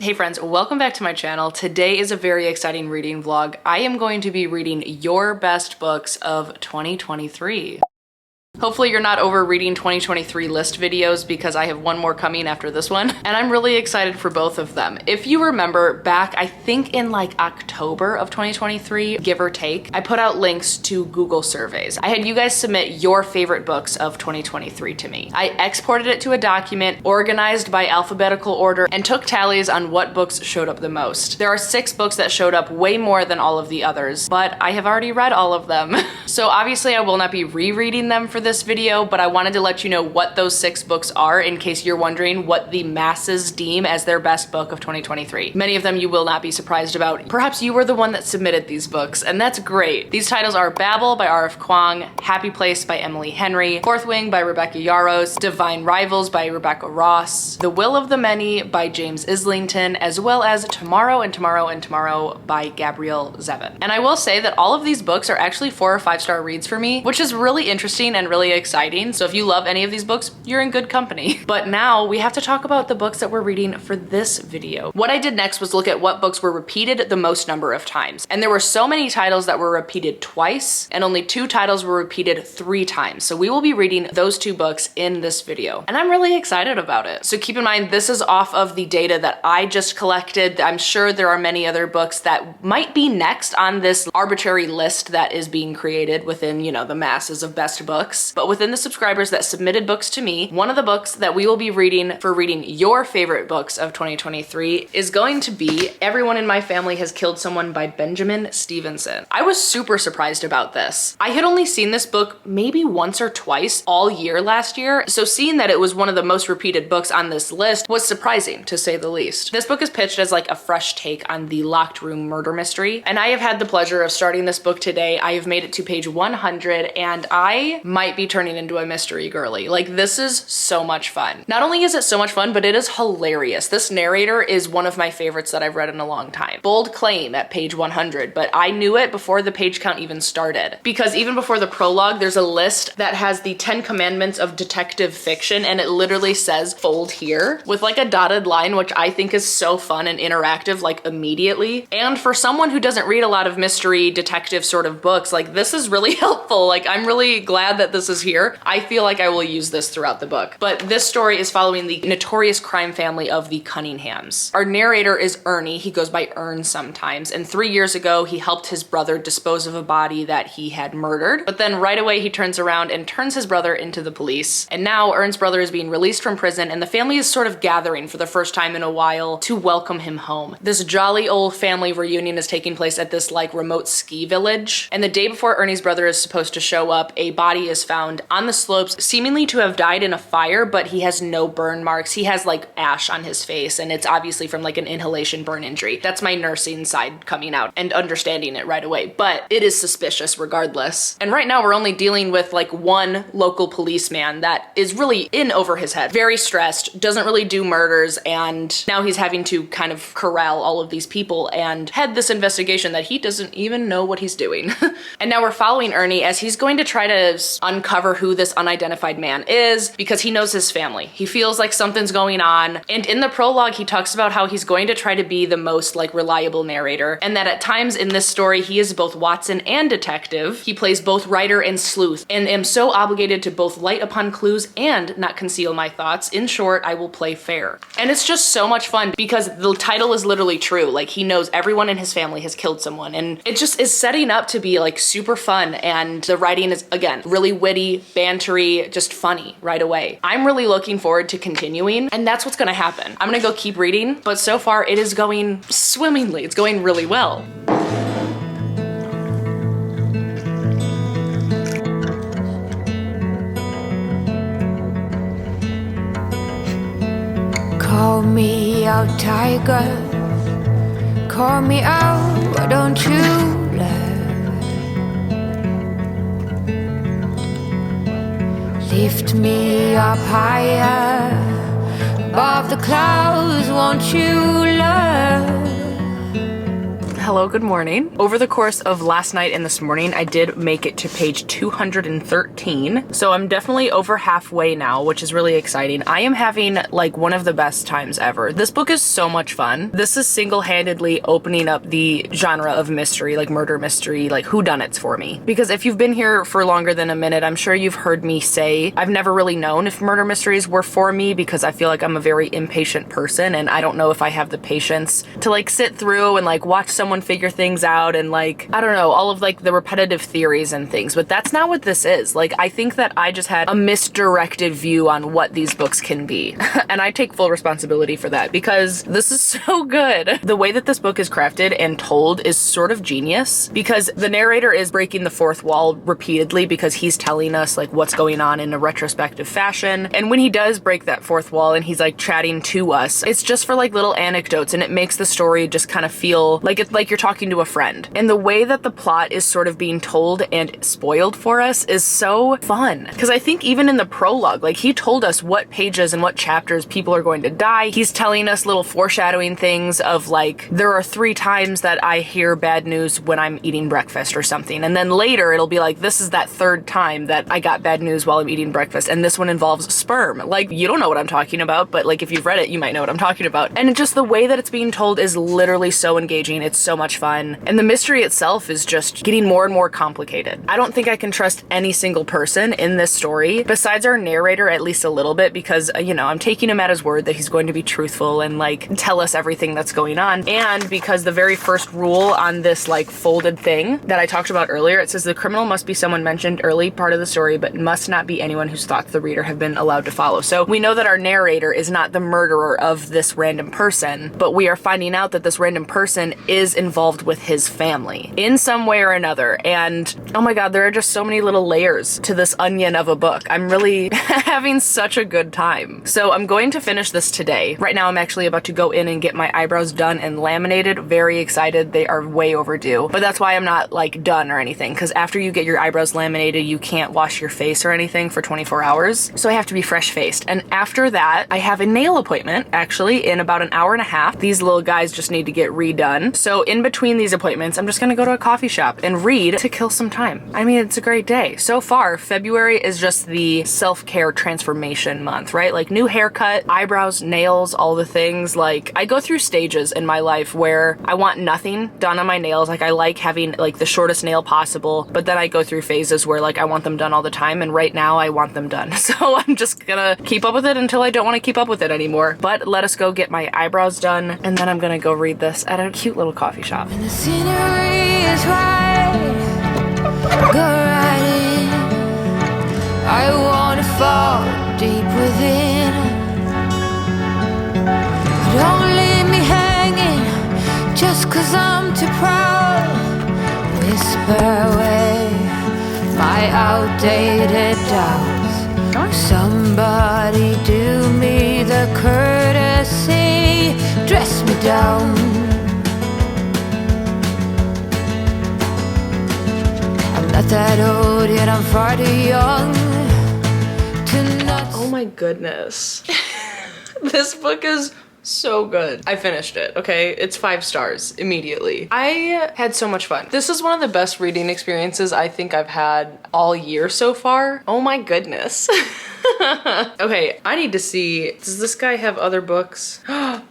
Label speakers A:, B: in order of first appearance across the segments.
A: Hey friends, welcome back to my channel. Today is a very exciting reading vlog. I am going to be reading your best books of 2023. Hopefully you're not over reading 2023 list videos because I have one more coming after this one, and I'm really excited for both of them. If you remember back, I think in like October of 2023, give or take, I put out links to Google surveys. I had you guys submit your favorite books of 2023 to me. I exported it to a document organized by alphabetical order and took tallies on what books showed up the most. There are 6 books that showed up way more than all of the others, but I have already read all of them. So obviously I will not be rereading them for this video, but I wanted to let you know what those 6 books are in case you're wondering what the masses deem as their best book of 2023. Many of them you will not be surprised about. Perhaps you were the one that submitted these books, and that's great. These titles are Babel by R.F. Kuang, Happy Place by Emily Henry, Fourth Wing by Rebecca Yarros, Divine Rivals by Rebecca Ross, The Will of the Many by James Islington, as well as Tomorrow and Tomorrow and Tomorrow by Gabrielle Zevin. And I will say that all of these books are actually 4 or 5 star reads for me, which is really interesting and really exciting. So if you love any of these books, you're in good company. But now we have to talk about the books that we're reading for this video. What I did next was look at what books were repeated the most number of times. And there were so many titles that were repeated twice, and only 2 titles were repeated 3 times. So we will be reading those 2 books in this video. And I'm really excited about it. So keep in mind, this is off of the data that I just collected. I'm sure there are many other books that might be next on this arbitrary list that is being created within, you know, the masses of best books. But within the subscribers that submitted books to me, one of the books that we will be reading for reading your favorite books of 2023 is going to be Everyone in My Family Has Killed Someone by Benjamin Stevenson. I was super surprised about this. I had only seen this book maybe once or twice all year last year, so seeing that it was one of the most repeated books on this list was surprising, to say the least. This book is pitched as like a fresh take on the locked room murder mystery, and I have had the pleasure of starting this book today. I have made it to page 100, and I might be turning into a mystery girly. Like, this is so much fun. Not only is it so much fun, but it is hilarious. This narrator is one of my favorites that I've read in a long time. Bold claim at page 100, but I knew it before the page count even started. Because even before the prologue, there's a list that has the 10 commandments of detective fiction, and it literally says fold here with like a dotted line, which I think is so fun and interactive, like immediately. And for someone who doesn't read a lot of mystery detective sort of books, like this is really helpful. Like, I'm really glad that this is here. I feel like I will use this throughout the book. But this story is following the notorious crime family of the Cunninghams. Our narrator is Ernie. He goes by Ern sometimes. And 3 years ago, he helped his brother dispose of a body that he had murdered. But then right away, he turns around and turns his brother into the police. And now Ern's brother is being released from prison, and the family is sort of gathering for the first time in a while to welcome him home. This jolly old family reunion is taking place at this like remote ski village. And the day before Ernie's brother is supposed to show up, a body is found on the slopes, seemingly to have died in a fire, but he has no burn marks. He has like ash on his face, and it's obviously from like an inhalation burn injury. That's my nursing side coming out and understanding it right away, but it is suspicious regardless. And right now we're only dealing with like one local policeman that is really in over his head, very stressed, doesn't really do murders, and now he's having to kind of corral all of these people and head this investigation that he doesn't even know what he's doing. And now we're following Ernie as he's going to try to uncover who this unidentified man is, because he knows his family. He feels like something's going on. And in the prologue, he talks about how he's going to try to be the most like reliable narrator, and that at times in this story, he is both Watson and detective. He plays both writer and sleuth, and am so obligated to both light upon clues and not conceal my thoughts. In short, I will play fair. And it's just so much fun because the title is literally true. Like, he knows everyone in his family has killed someone, and it just is setting up to be like super fun. And the writing is, again, really witty, bantery, just funny right away. I'm really looking forward to continuing, and that's what's gonna happen. I'm gonna go keep reading, but so far it is going swimmingly. It's going really well.
B: Call me out, tiger. Call me out, why don't you love? Lift me up higher above the clouds, won't you love?
A: Hello, good morning. Over the course of last night and this morning, I did make it to page 213. So I'm definitely over halfway now, which is really exciting. I am having like one of the best times ever. This book is so much fun. This is single-handedly opening up the genre of mystery, like murder mystery, like whodunits for me. Because if you've been here for longer than a minute, I'm sure you've heard me say I've never really known if murder mysteries were for me because I feel like I'm a very impatient person and I don't know if I have the patience to like sit through and like watch someone figure things out and like, I don't know, all of like the repetitive theories and things, but that's not what this is. Like, I think that I just had a misdirected view on what these books can be. And I take full responsibility for that because this is so good. The way that this book is crafted and told is sort of genius because the narrator is breaking the fourth wall repeatedly because he's telling us like what's going on in a retrospective fashion. And when he does break that fourth wall and he's like chatting to us, it's just for like little anecdotes and it makes the story just kind of feel like it's like you're talking to a friend. And the way that the plot is sort of being told and spoiled for us is so fun. Because I think even in the prologue, like he told us what pages and what chapters people are going to die. He's telling us little foreshadowing things of like, there are 3 times that I hear bad news when I'm eating breakfast or something. And then later it'll be like, this is that 3rd time that I got bad news while I'm eating breakfast. And this one involves sperm. Like, you don't know what I'm talking about, but like if you've read it, you might know what I'm talking about. And just the way that it's being told is literally so engaging. It's so much fun. And the mystery itself is just getting more and more complicated. I don't think I can trust any single person in this story besides our narrator at least a little bit because, you know, I'm taking him at his word that he's going to be truthful and like tell us everything that's going on. And because the very first rule on this like folded thing that I talked about earlier, it says the criminal must be someone mentioned early part of the story, but must not be anyone whose thoughts the reader have been allowed to follow. So we know that our narrator is not the murderer of this random person, but we are finding out that this random person is involved with his family in some way or another. And oh my god, there are just so many little layers to this onion of a book. I'm really having such a good time. So I'm going to finish this today. Right now I'm actually about to go in and get my eyebrows done and laminated. Very excited. They are way overdue. But that's why I'm not like done or anything, because after you get your eyebrows laminated, you can't wash your face or anything for 24 hours. So I have to be fresh faced. And after that, I have a nail appointment actually in about an hour and a half. These little guys just need to get redone. So in between these appointments, I'm just gonna go to a coffee shop and read to kill some time. I mean, it's a great day. So far, February is just the self-care transformation month, right? Like new haircut, eyebrows, nails, all the things. Like I go through stages in my life where I want nothing done on my nails. Like I like having like the shortest nail possible, but then I go through phases where like I want them done all the time. And right now I want them done. So I'm just gonna keep up with it until I don't want to keep up with it anymore. But let us go get my eyebrows done. And then I'm gonna go read this at a cute little coffee shop.
B: The scenery is white, go right in. I wanna fall deep within. Don't leave me hanging just 'cause I'm too proud. Whisper away my outdated doubts. Somebody do me the courtesy, dress me down. Not that old, yet I'm far too young to not.
A: Oh my goodness. This book is so good. I finished it, okay? It's 5 stars immediately. I had so much fun. This is one of the best reading experiences I think I've had all year so far. Oh my goodness. Okay, I need to see, does this guy have other books?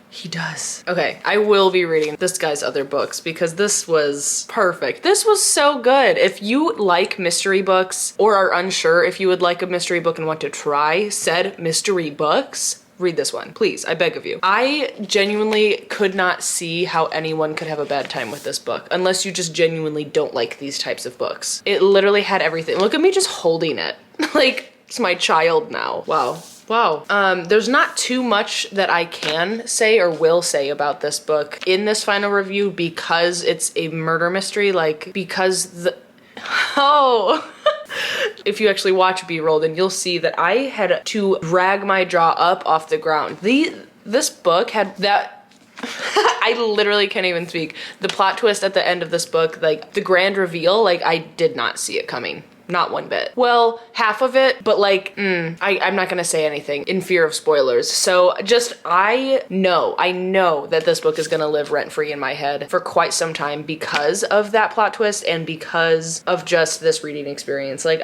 A: He does. Okay, I will be reading this guy's other books because this was perfect. This was so good. If you like mystery books or are unsure if you would like a mystery book and want to try said mystery books, read this one, please, I beg of you. I genuinely could not see how anyone could have a bad time with this book unless you just genuinely don't like these types of books. It literally had everything. Look at me just holding it. Like, it's my child now. Wow. Wow. There's not too much that I can say or will say about this book in this final review because it's a murder mystery, like, because the... Oh... If you actually watch B-roll, then you'll see that I had to drag my jaw up off the ground. This book had that... I literally can't even speak. The plot twist at the end of this book, like, the grand reveal, like, I did not see it coming. Not one bit. Well, half of it, but like, I'm not gonna say anything in fear of spoilers. So just, I know that this book is gonna live rent-free in my head for quite some time because of that plot twist and because of just this reading experience. Like,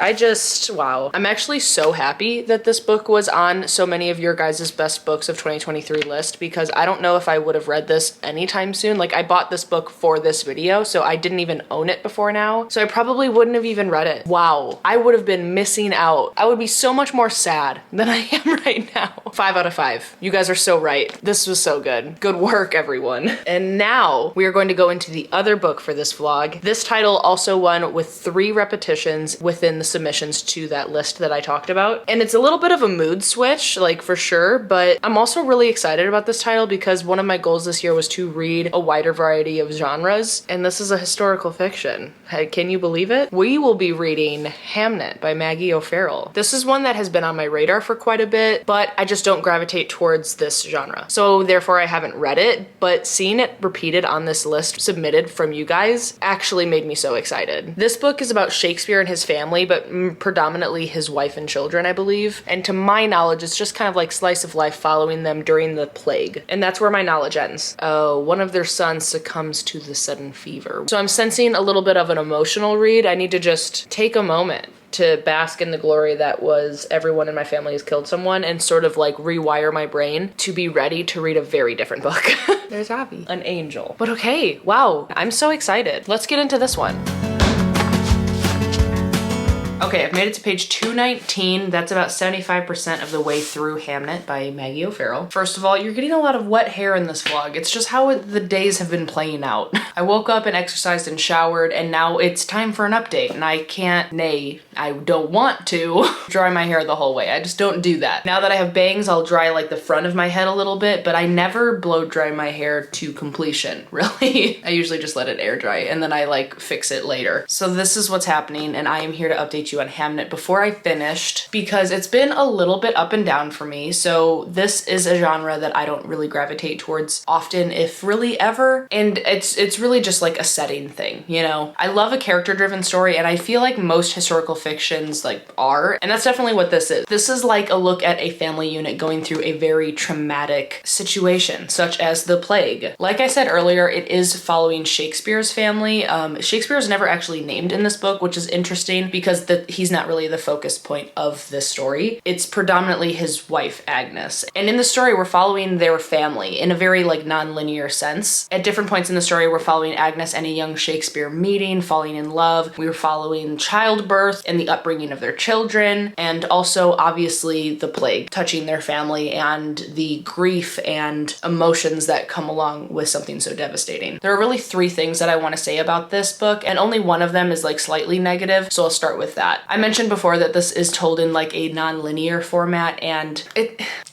A: wow. I'm actually so happy that this book was on so many of your guys' best books of 2023 list, because I don't know if I would have read this anytime soon. Like, I bought this book for this video, so I didn't even own it before now. So I probably wouldn't have even read it. Wow. I would have been missing out. I would be so much more sad than I am right now. 5 out of 5. You guys are so right. This was so good. Good work, everyone. And now we are going to go into the other book for this vlog. This title also won with 3 repetitions within the submissions to that list that I talked about. And it's a little bit of a mood switch, like, for sure, but I'm also really excited about this title because one of my goals this year was to read a wider variety of genres, and this is a historical fiction. Hey, can you believe it? We will be reading Hamnet by Maggie O'Farrell. This is one that has been on my radar for quite a bit, but I just don't gravitate towards this genre. So therefore I haven't read it, but seeing it repeated on this list submitted from you guys actually made me so excited. This book is about Shakespeare and his family, but predominantly his wife and children, I believe. And to my knowledge, it's just kind of like slice of life following them during the plague. And that's where my knowledge ends. Oh, one of their sons succumbs to the sudden fever. So I'm sensing a little bit of an emotional read. I need to just take a moment to bask in the glory that was everyone in my family has killed someone and sort of like rewire my brain to be ready to read a very different book. There's Abby, an angel. But okay, wow, I'm so excited. Let's get into this one. Okay, I've made it to page 219. That's about 75% of the way through Hamnet by Maggie O'Farrell. First of all, you're getting a lot of wet hair in this vlog. It's just how the days have been playing out. I woke up and exercised and showered, and now it's time for an update, and I can't, I don't want to dry my hair the whole way. I just don't do that. Now that I have bangs, I'll dry like the front of my head a little bit, but I never blow dry my hair to completion, really. I usually just let it air dry, and then I like fix it later. So this is what's happening, and I am here to update you on Hamnet before I finished, because it's been a little bit up and down for me. So this is a genre that I don't really gravitate towards often, if really ever. And it's really just like a setting thing, you know? I love a character-driven story, and I feel like most historical fictions like are, and that's definitely what this is. This is like a look at a family unit going through a very traumatic situation, such as the plague. Like I said earlier, it is following Shakespeare's family. Shakespeare is never actually named in this book, which is interesting because he's not really the focus point of this story. It's predominantly his wife, Agnes. And in the story, we're following their family in a very like non-linear sense. At different points in the story, we're following Agnes and a young Shakespeare meeting, falling in love. We were following childbirth and the upbringing of their children, and also obviously the plague touching their family and the grief and emotions that come along with something so devastating. There are really 3 things that I want to say about this book, and only one of them is like slightly negative, so I'll start with that. I mentioned before that this is told in like a non-linear format, and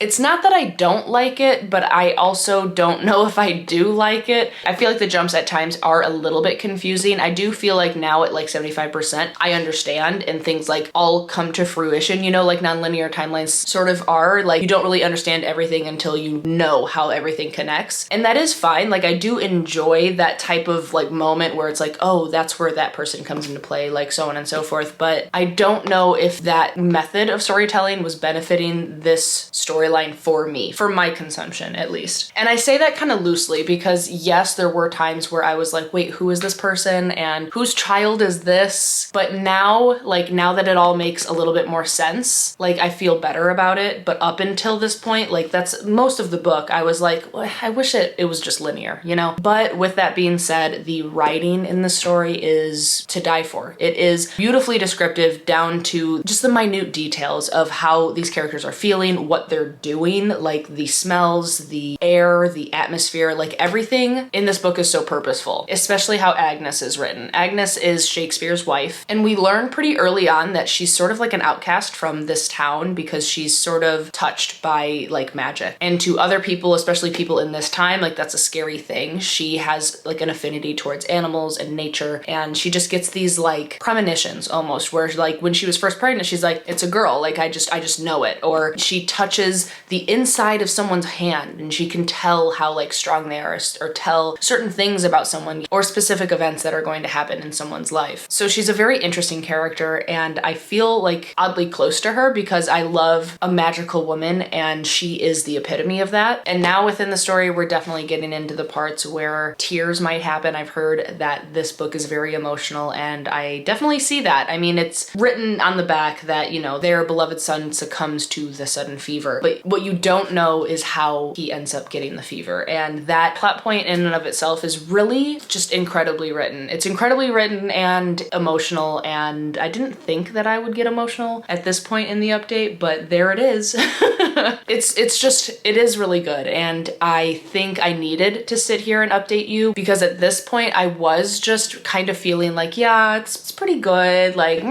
A: it's not that I don't like it, but I also don't know if I do like it. I feel like the jumps at times are a little bit confusing. I do feel like now at like 75%, I understand, and things like all come to fruition, you know, like non-linear timelines sort of are. Like, you don't really understand everything until you know how everything connects. And that is fine. Like, I do enjoy that type of like moment where it's like, oh, that's where that person comes into play, like so on and so forth. But I don't know if that method of storytelling was benefiting this storyline for me, for my consumption at least. And I say that kind of loosely because yes, there were times where I was like, wait, who is this person and whose child is this? But now, like now that it all makes a little bit more sense, like I feel better about it. But up until this point, like that's most of the book, I was like, well, I wish it was just linear, you know? But with that being said, the writing in the story is to die for. It is beautifully descriptive down to just the minute details of how these characters are feeling, what they're doing, like the smells, the air, the atmosphere, like everything in this book is so purposeful, especially how Agnes is written. Agnes is Shakespeare's wife, and we learn pretty early on that she's sort of like an outcast from this town because she's sort of touched by like magic. And to other people, especially people in this time, like that's a scary thing. She has like an affinity towards animals and nature, and she just gets these like premonitions almost where where like when she was first pregnant, she's like, it's a girl. Like I just know it. Or she touches the inside of someone's hand and she can tell how like strong they are, or tell certain things about someone or specific events that are going to happen in someone's life. So she's a very interesting character, and I feel like oddly close to her because I love a magical woman and she is the epitome of that. And now within the story, we're definitely getting into the parts where tears might happen. I've heard that this book is very emotional, and I definitely see that. I mean, it's written on the back that, you know, their beloved son succumbs to the sudden fever, but what you don't know is how he ends up getting the fever. And that plot point in and of itself is really just incredibly written. It's incredibly written and emotional, and I didn't think that I would get emotional at this point in the update, but there it is. It is really good, and I think I needed to sit here and update you because at this point I was just kind of feeling like, yeah, it's pretty good, like,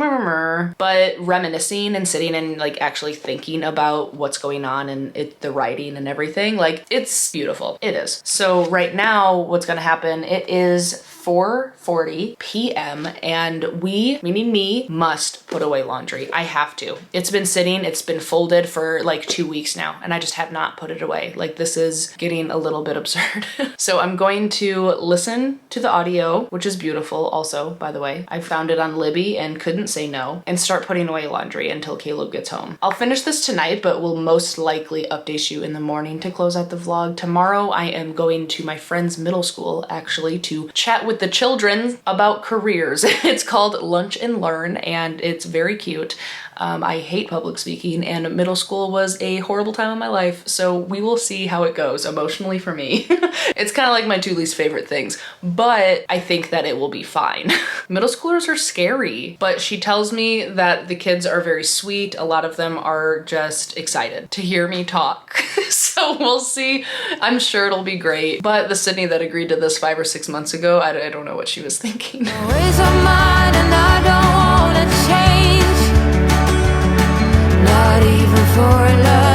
A: but reminiscing and sitting and like actually thinking about what's going on and the writing and everything, like, it's beautiful. It is. So right now what's gonna happen, it is 4:40 p.m. and we, meaning me, must put away laundry. I have to. It's been sitting, it's been folded for like 2 weeks now, and I just have not put it away. Like, this is getting a little bit absurd. So I'm going to listen to the audio, which is beautiful also, by the way. I found it on Libby and couldn't say no, and start putting away laundry until Caleb gets home. I'll finish this tonight, but will most likely update you in the morning to close out the vlog. Tomorrow I am going to my friend's middle school actually to chat with the children about careers. It's called Lunch and Learn, and it's very cute. I hate public speaking, and middle school was a horrible time of my life, so we will see how it goes emotionally for me. It's kind of like my two least favorite things, but I think that it will be fine. Middle schoolers are scary, but she tells me that the kids are very sweet. A lot of them are just excited to hear me talk. So we'll see. I'm sure it'll be great, but the Sydney that agreed to this 5 or 6 months ago, I don't know what she was thinking.
B: Ways of mine and I don't wanna change, not even for love.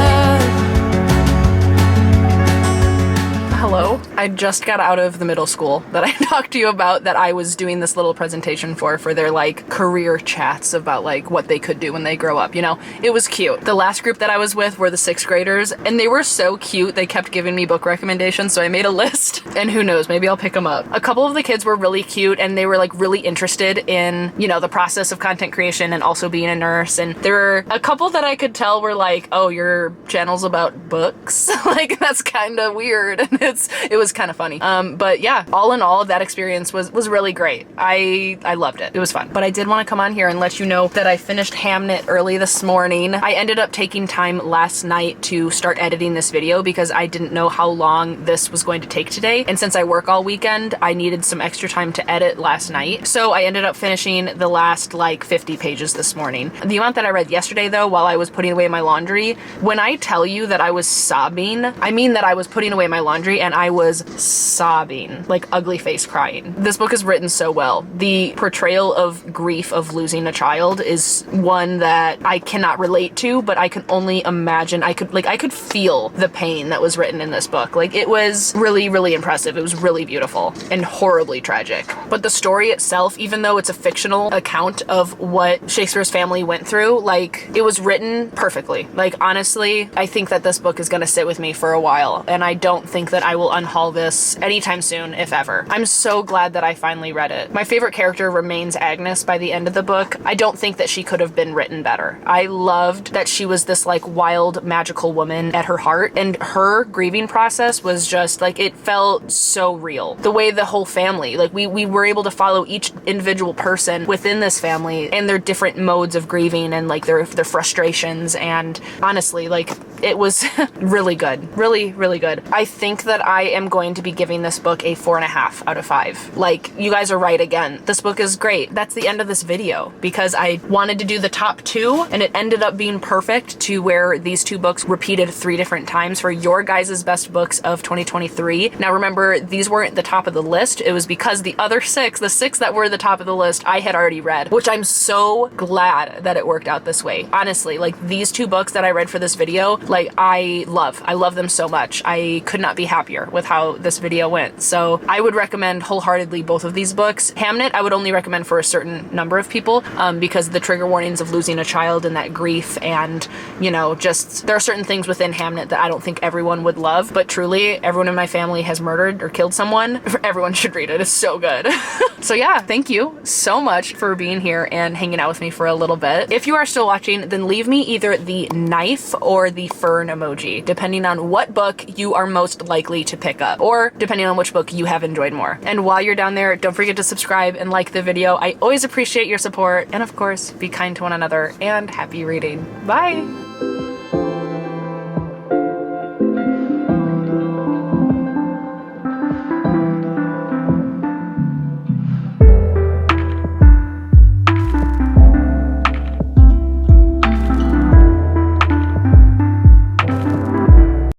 A: Hello. I just got out of the middle school that I talked to you about, that I was doing this little presentation for their like career chats about like what they could do when they grow up, you know? It was cute. The last group that I was with were the 6th graders, and they were so cute. They kept giving me book recommendations, so I made a list, and who knows, maybe I'll pick them up. A couple of the kids were really cute, and they were like really interested in, you know, the process of content creation and also being a nurse. And there were a couple that I could tell were like, oh, your channel's about books? Like, that's kind of weird. And it was kind of funny. But yeah, all in all, that experience was really great. I loved it. It was fun. But I did want to come on here and let you know that I finished Hamnet early this morning. I ended up taking time last night to start editing this video because I didn't know how long this was going to take today. And since I work all weekend, I needed some extra time to edit last night. So I ended up finishing the last like 50 pages this morning. The amount that I read yesterday though, while I was putting away my laundry, when I tell you that I was sobbing, I mean that I was putting away my laundry and I was sobbing, like ugly face crying. This book is written so well. The portrayal of grief of losing a child is one that I cannot relate to, but I can only imagine. I could feel the pain that was written in this book. Like, it was really, really impressive. It was really beautiful and horribly tragic. But the story itself, even though it's a fictional account of what Shakespeare's family went through, like, it was written perfectly. Like, honestly, I think that this book is gonna sit with me for a while, and I don't think that I will unhaul this anytime soon, if ever. I'm so glad that I finally read it. My favorite character remains Agnes by the end of the book. I don't think that she could have been written better. I loved that she was this like wild, magical woman at her heart, and her grieving process was just like, it felt so real. The way the whole family, like we were able to follow each individual person within this family and their different modes of grieving and like their frustrations, and honestly, like, it was really good. Really, really good. I think that I am going to be giving this book a 4.5 out of 5. Like, you guys are right again. This book is great. That's the end of this video because I wanted to do the top 2 and it ended up being perfect to where these 2 books repeated 3 different times for your guys' best books of 2023. Now remember, these weren't the top of the list. It was because the other 6, the 6 that were the top of the list, I had already read, which I'm so glad that it worked out this way. Honestly, like, these 2 books that I read for this video, like I love them so much. I could not be happier with how this video went. So I would recommend wholeheartedly both of these books. Hamnet I would only recommend for a certain number of people because the trigger warnings of losing a child and that grief, and you know, just there are certain things within Hamnet that I don't think everyone would love, but truly everyone in my family has murdered or killed someone. Everyone should read it. It's so good. So yeah, thank you so much for being here and hanging out with me for a little bit. If you are still watching, then leave me either the knife or the fern emoji, depending on what book you are most likely to pick up, or depending on which book you have enjoyed more. And while you're down there, don't forget to subscribe and like the video. I always appreciate your support. And of course, be kind to one another and happy reading. Bye.